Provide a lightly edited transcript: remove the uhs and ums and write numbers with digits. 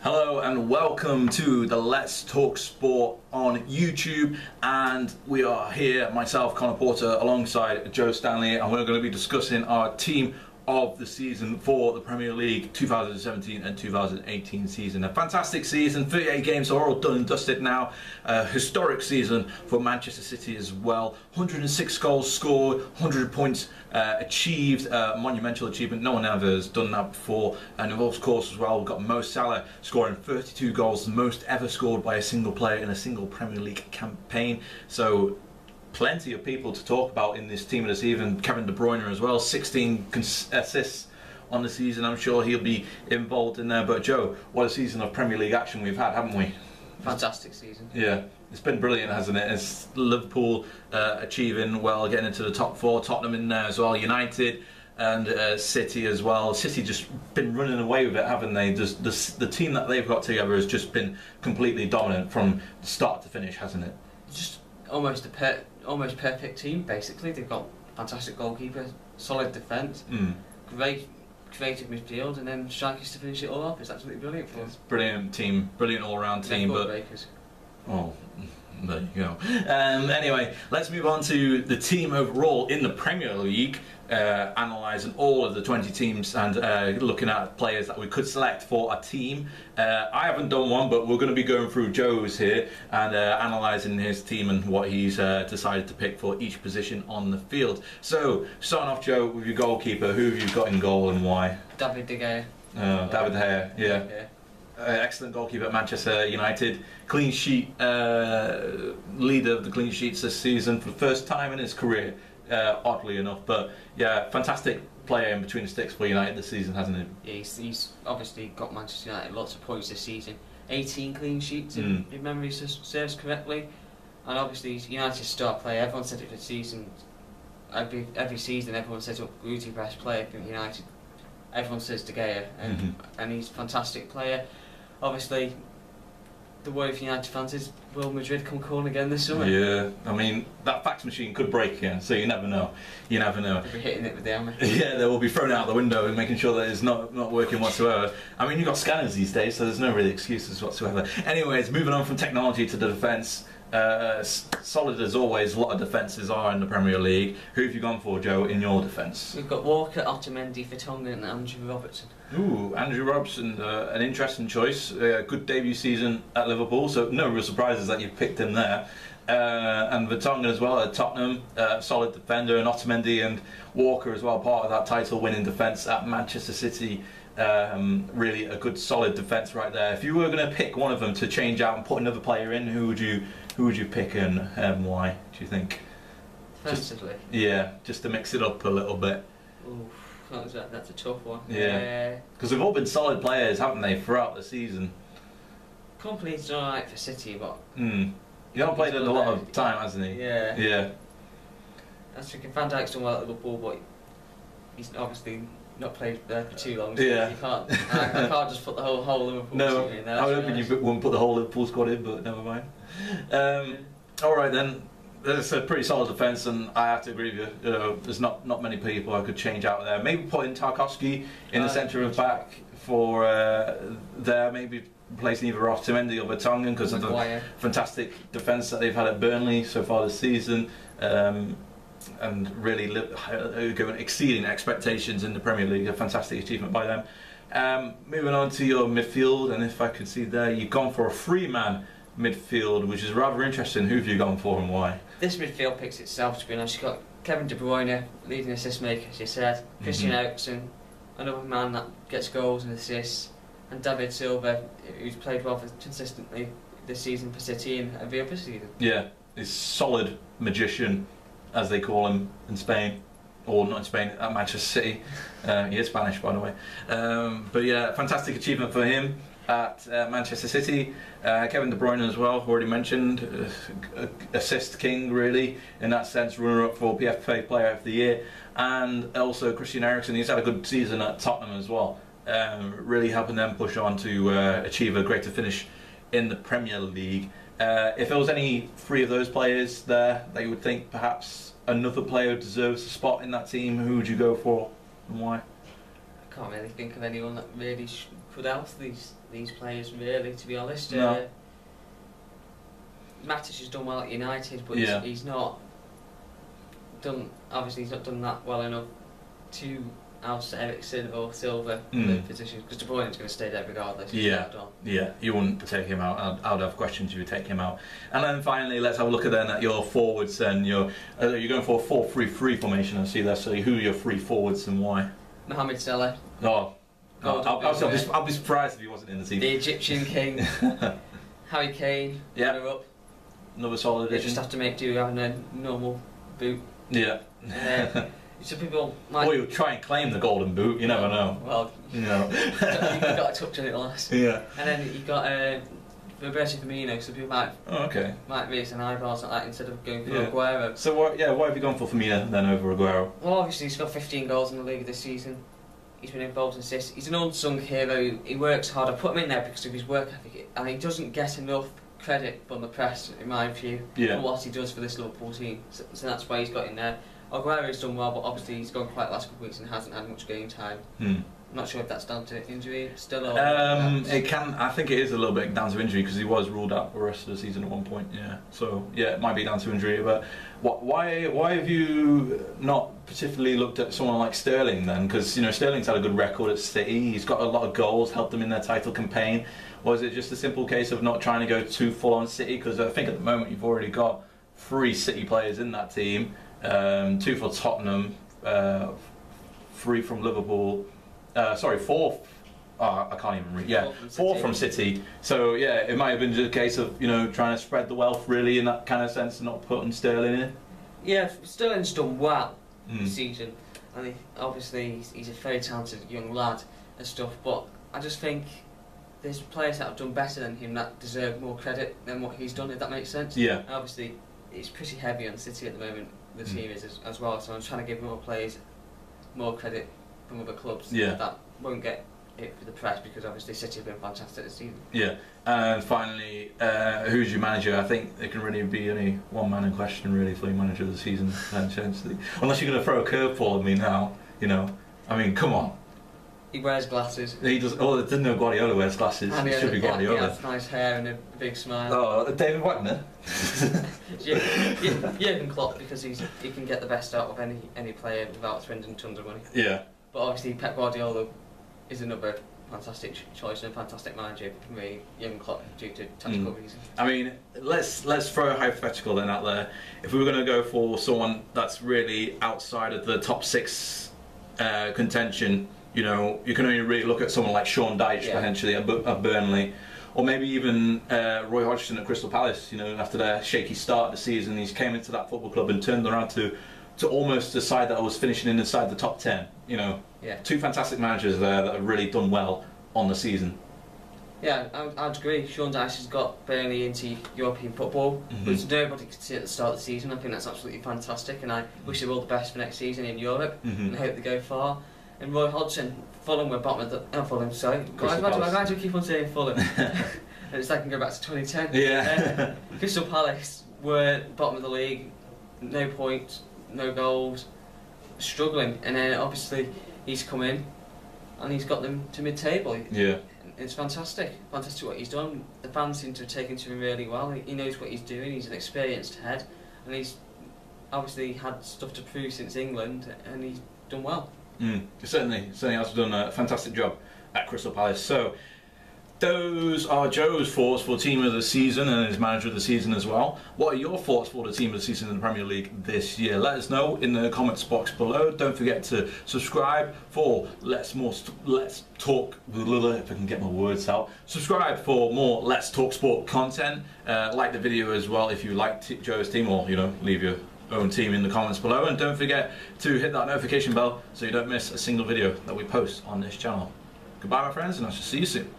Hello and welcome to the Let's Talk Sport on YouTube, and we are here, myself, Conor Porter, alongside Joe Stanley, and we're going to be discussing our team of the season for the Premier League 2017 and 2018 season. A fantastic season, 38 games are all done and dusted now. Historic season for Manchester City as well. 106 goals scored, 100 points achieved, monumental achievement. No one ever has done that before. And of course as well, we've got Mo Salah scoring 32 goals, the most ever scored by a single player in a single Premier League campaign. So plenty of people to talk about in this team of the season. Kevin De Bruyne as well, 16 assists on the season. I'm sure he'll be involved in there. But Joe, what a season of Premier League action we've had, haven't we? Fantastic season. Yeah, it's been brilliant, hasn't it? It's Liverpool achieving well, getting into the top four, Tottenham in there as well, United and City as well. City just been running away with it, haven't they? The team that they've got together has just been completely dominant from start to finish, hasn't it? Just almost perfect team, basically. They've got fantastic goalkeeper, solid defence, great creative midfield, and then strikers to finish it all off. It's absolutely brilliant for us. Brilliant team, brilliant all-round team. But breakers. Oh, there you go. Anyway, let's move on to the team overall in the Premier League, analysing all of the 20 teams and looking at players that we could select for a team. I haven't done one, but we're going to be going through Joe's here and analysing his team and what he's decided to pick for each position on the field. So, starting off, Joe, with your goalkeeper, who have you got in goal and why? David De Gea. David De Gea, yeah. Excellent goalkeeper at Manchester United, clean sheet, leader of the clean sheets this season for the first time in his career, oddly enough. But yeah, fantastic player in between the sticks for United this season, hasn't he? Yeah, he's obviously got Manchester United lots of points this season, 18 clean sheets if memory serves correctly, and obviously he's United's star player. Everyone said it for the season, every season everyone says, oh, who's your best player for United? Everyone says De Gea, and he's a fantastic player. Obviously, the worry for United fans is, will Madrid come calling again this summer? Yeah, I mean, that fax machine could break again, so you never know. You never know. They'll be hitting it with the hammer. Yeah, they will be thrown out the window and making sure that it's not working whatsoever. I mean, you've got scanners these days, so there's no really excuses whatsoever. Anyways, moving on from technology to the defence. Solid as always, a lot of defences are in the Premier League. Who have you gone for, Joe, in your defence? We've got Walker, Otamendi, Vertonghen and Andrew Robertson. Ooh, Andrew Robertson, an interesting choice. Good debut season at Liverpool, so no real surprises that you've picked him there. And Vertonghen as well at Tottenham, solid defender, and Otamendi and Walker as well, part of that title-winning defence at Manchester City. Really a good solid defence right there. If you were going to pick one of them to change out and put another player in, who would you pick and why, do you think? Defensively? Just to mix it up a little bit. Ooh, that's a tough one. Yeah, because they've all been solid players, haven't they, throughout the season? Company's alright for City, but you haven't played it a lot of time, hasn't he? Yeah. That's thinking Van Dijk's done well at Liverpool, but he's obviously not played there for too long. So you can't. I can't just put the whole Liverpool team in there. I was hoping you wouldn't put the whole Liverpool squad in, but never mind. All right then. It's a pretty solid defence, and I have to agree with you. There's not many people I could change out there. Maybe put in Tarkowski in the centre of back for there. Maybe replacing either Otamendi or Vertonghen because of the fantastic defence that they've had at Burnley so far this season, and really exceeding expectations in the Premier League. A fantastic achievement by them. Moving on to your midfield, and if I could see there, you've gone for a three-man midfield, which is rather interesting. Who have you gone for and why? This midfield picks itself, to be honest. You've got Kevin De Bruyne, leading assist maker, as you said, Christian Eriksen, another man that gets goals and assists, and David Silva, who's played well consistently this season for City and every other season. Yeah, he's solid magician, as they call him in Spain, or not in Spain, at Manchester City. He is Spanish, by the way. But yeah, fantastic achievement for him at Manchester City. Kevin De Bruyne as well, already mentioned, assist king really in that sense, runner-up for PFA Player of the Year, and also Christian Eriksen. He's had a good season at Tottenham as well, really helping them push on to achieve a greater finish in the Premier League. If there was any three of those players there that you would think perhaps another player deserves a spot in that team, who would you go for and why? can't really think of anyone that really could help these players, really, to be honest. No. Matic has done well at United, but Yeah. he's not done. Obviously, he's not done that well enough to oust Eriksen or Silva in the position, because De Bruyne is going to stay there regardless. Yeah, yeah. You wouldn't take him out. I'd have questions. You would take him out. And then finally, let's have a look at your forwards. Then you're going for a 4-3-3 formation. I see that. So who are your 3 forwards and why? Mohamed Salah. Oh, I'll be surprised if he wasn't in the team. The Egyptian king. Harry Kane. Yeah. Up. Another solid They addition. just have to make do having a normal boot. Yeah. So people might. Or you'll try and claim the golden boot. You never know. Well, you know. you've got to touch on it last. Yeah. And then you got Roberto Firmino. So people might okay. might raise an eyebrows at that instead of going for Aguero. So why have you gone for Firmino then over Aguero? Well, obviously he's got 15 goals in the league this season. He's been involved in assists. He's an unsung hero. He works hard. I put him in there because of his work ethic, and he doesn't get enough credit from the press, in my view, for what he does for this Liverpool team. So that's why he's got in there. Aguero's done well, but obviously he's gone quiet the last couple of weeks and hasn't had much game time. I'm not sure if that's down to injury still or... It can. I think it is a little bit down to injury because he was ruled out for the rest of the season at one point. Yeah. So yeah, it might be down to injury. But why have you not particularly looked at someone like Sterling then? Because Sterling's had a good record at City. He's got a lot of goals, helped them in their title campaign. Or is it just a simple case of not trying to go too full on City? Because I think at the moment you've already got 3 City players in that team. 2 for Tottenham, 3 from Liverpool. 4. I can't even read. Yeah, 4 from City. So yeah, it might have been just a case of trying to spread the wealth really in that kind of sense and not putting Sterling in. Yeah, Sterling's done well this season, and obviously he's a very talented young lad and stuff. But I just think there's players that have done better than him that deserve more credit than what he's done. If that makes sense. Yeah. And obviously, it's pretty heavy on City at the moment. The team is as well. So I'm trying to give more players more credit from other clubs that won't get it for the press, because obviously City have been fantastic this season. Yeah, and finally, who's your manager? I think there can really be only one man in question really for your manager of the season, potentially. Unless you're going to throw a curveball at me now, I mean, come on. He wears glasses. He does. Oh, I didn't know Guardiola wears glasses. And it should be Guardiola. He has nice hair and a big smile. Oh, David Wagner. Jurgen Klopp, because he can get the best out of any player without spending tons of money. Yeah. But obviously Pep Guardiola is another fantastic choice and a fantastic manager for me, Jurgen Klopp, due to tactical reasons. I mean, let's throw a hypothetical then out there. If we were going to go for someone that's really outside of the top 6 contention, you can only really look at someone like Sean Dyche potentially at Burnley, or maybe even Roy Hodgson at Crystal Palace. After their shaky start of the season, he's came into that football club and turned around to almost a side that was finishing inside the top 10. 2 fantastic managers there that have really done well on the season. Yeah, I'd agree. Sean Dyche has got Burnley into European football, which nobody could see at the start of the season. I think that's absolutely fantastic, and I wish them all the best for next season in Europe, and hope they go far. And Roy Hodgson, Fulham were bottom of the... Fulham, sorry. Why do we keep on saying Fulham? And it's like I can go back to 2010. Yeah. Crystal Palace were bottom of the league, no points, no goals, struggling. And then obviously he's come in and he's got them to mid-table. Yeah. It's fantastic. Fantastic what he's done. The fans seem to have taken to him really well. He knows what he's doing. He's an experienced head. And he's obviously had stuff to prove since England, and he's done well. Certainly has done a fantastic job at Crystal Palace. So those are Joe's thoughts for team of the season and his manager of the season as well. What are your thoughts for the team of the season in the Premier League this year? Let us know in the comments box below. Don't forget to subscribe for Let's Talk. If I can get my words out. Subscribe for more Let's Talk Sport content. Like the video as well if you like Joe's team, or leave your own team in the comments below, and don't forget to hit that notification bell so you don't miss a single video that we post on this channel. Goodbye my friends, and I shall see you soon.